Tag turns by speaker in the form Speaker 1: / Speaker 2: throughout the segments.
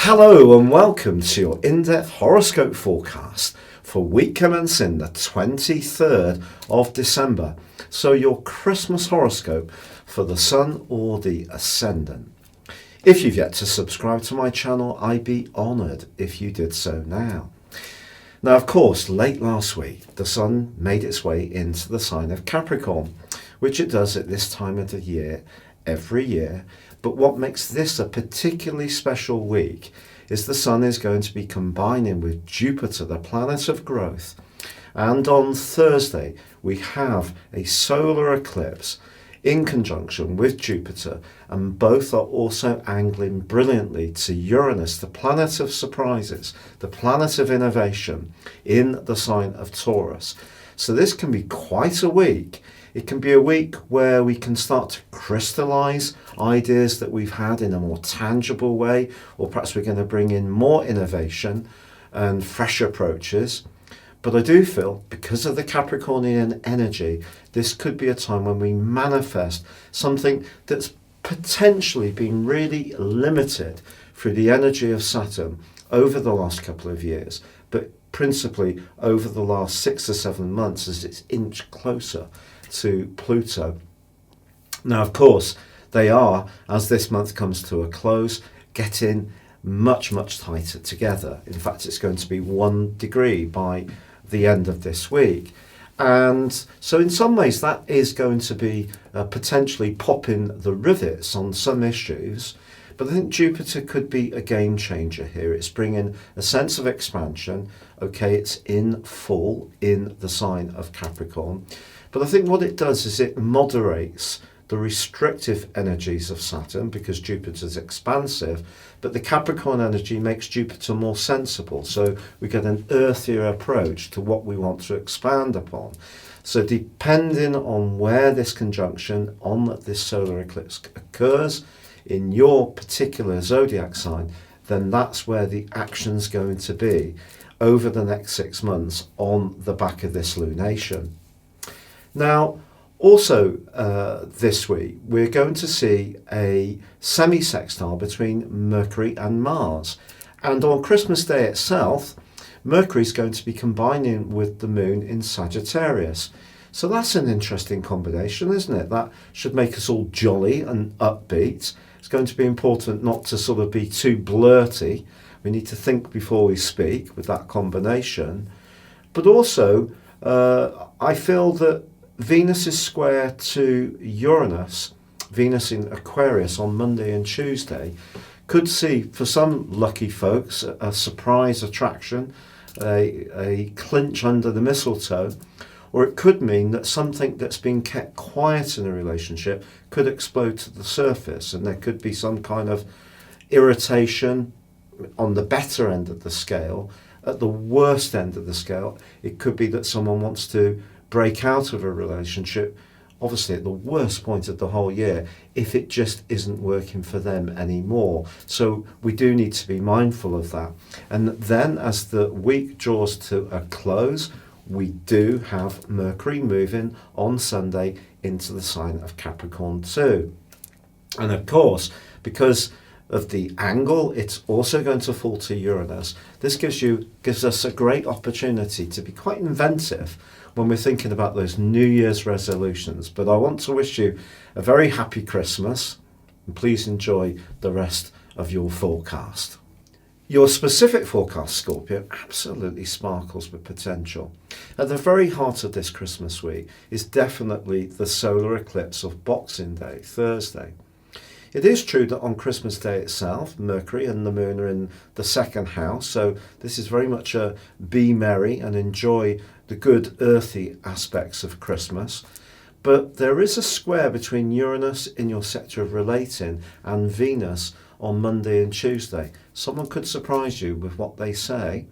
Speaker 1: Hello and welcome to your in-depth horoscope forecast for week commencing the 23rd of December. So your Christmas horoscope for the Sun or the Ascendant. If you've yet to subscribe to my channel, I'd be honoured if you did so now. Now, of course, late last week, the Sun made its way into the sign of Capricorn, which it does at this time of the year every year. But what makes this a particularly special week is the Sun is going to be combining with Jupiter, the planet of growth. And on Thursday, we have a solar eclipse in conjunction with Jupiter, and both are also angling brilliantly to Uranus, the planet of surprises, the planet of innovation in the sign of Taurus. So this can be quite a week. It can be a week where we can start to crystallize ideas that we've had in a more tangible way, or perhaps we're going to bring in more innovation and fresh approaches. But I do feel, because of the Capricornian energy, this could be a time when we manifest something that's potentially been really limited through the energy of Saturn over the last couple of years, but principally over the last 6 or 7 months as it's inched closer to Pluto. Now, of course, they are, as this month comes to a close, getting much tighter together. In fact, it's going to be 1 degree by the end of this week. And so in some ways that is going to be potentially popping the rivets on some issues. But I think Jupiter could be a game changer here. It's bringing a sense of expansion. Okay, it's in full in the sign of Capricorn. But I think what it does is it moderates the restrictive energies of Saturn, because Jupiter's expansive, but the Capricorn energy makes Jupiter more sensible. So we get an earthier approach to what we want to expand upon. So depending on where this conjunction on this solar eclipse occurs in your particular zodiac sign, then that's where the action's going to be over the next 6 months on the back of this lunation. Now, also this week, we're going to see a semi-sextile between Mercury and Mars. And on Christmas Day itself, Mercury's going to be combining with the moon in Sagittarius. So that's an interesting combination, isn't it? That should make us all jolly and upbeat. It's going to be important not to sort of be too blurty. We need to think before we speak with that combination. But also, I feel that Venus is square to Uranus, Venus in Aquarius on Monday and Tuesday, could see for some lucky folks a surprise attraction, a clinch under the mistletoe, or it could mean that something that's been kept quiet in a relationship could explode to the surface, and there could be some kind of irritation on the better end of the scale. At the worst end of the scale, it could be that someone wants to break out of a relationship, obviously at the worst point of the whole year, if it just isn't working for them anymore. So we do need to be mindful of that. And then as the week draws to a close, we do have Mercury moving on Sunday into the sign of Capricorn too. And of course, because of the angle, it's also going to fall to Uranus. This gives us a great opportunity to be quite inventive when we're thinking about those New Year's resolutions. But I want to wish you a very happy Christmas, and please enjoy the rest of your forecast. Your specific forecast, Scorpio, absolutely sparkles with potential. At the very heart of this Christmas week is definitely the solar eclipse of Boxing Day, Thursday. It is true that on Christmas Day itself, Mercury and the moon are in the second house, so this is very much a be merry and enjoy the good earthy aspects of Christmas. But there is a square between Uranus in your sector of relating and Venus on Monday and Tuesday. Someone could surprise you with what they say,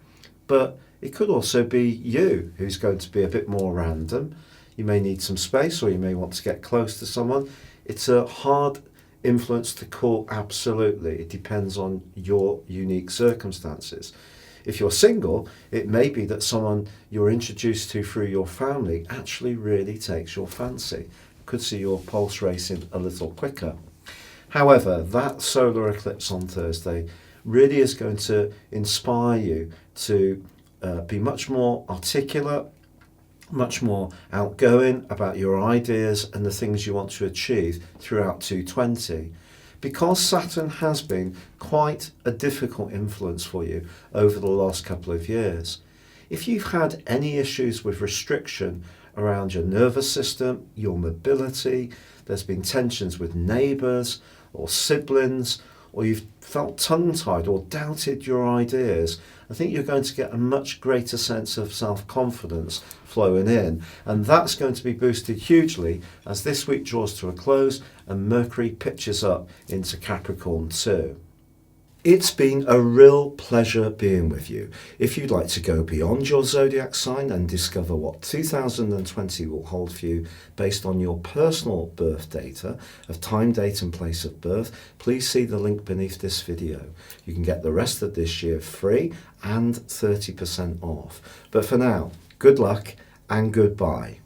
Speaker 1: but it could also be you who's going to be a bit more random. You may need some space, or you may want to get close to someone. It's a hard influence to call, absolutely. It depends on your unique circumstances. If you're single, it may be that someone you're introduced to through your family actually really takes your fancy. Could see your pulse racing a little quicker. However, that solar eclipse on Thursday really is going to inspire you to be much more articulate, much more outgoing about your ideas and the things you want to achieve throughout 2020. Because Saturn has been quite a difficult influence for you over the last couple of years, if you've had any issues with restriction around your nervous system, your mobility, there's been tensions with neighbours or siblings, or you've felt tongue-tied or doubted your ideas, I think you're going to get a much greater sense of self-confidence flowing in. And that's going to be boosted hugely as this week draws to a close and Mercury pitches up into Capricorn too. It's been a real pleasure being with you. If you'd like to go beyond your zodiac sign and discover what 2020 will hold for you based on your personal birth data of time, date and place of birth, please see the link beneath this video. You can get the rest of this year free and 30% off. But for now, good luck and goodbye.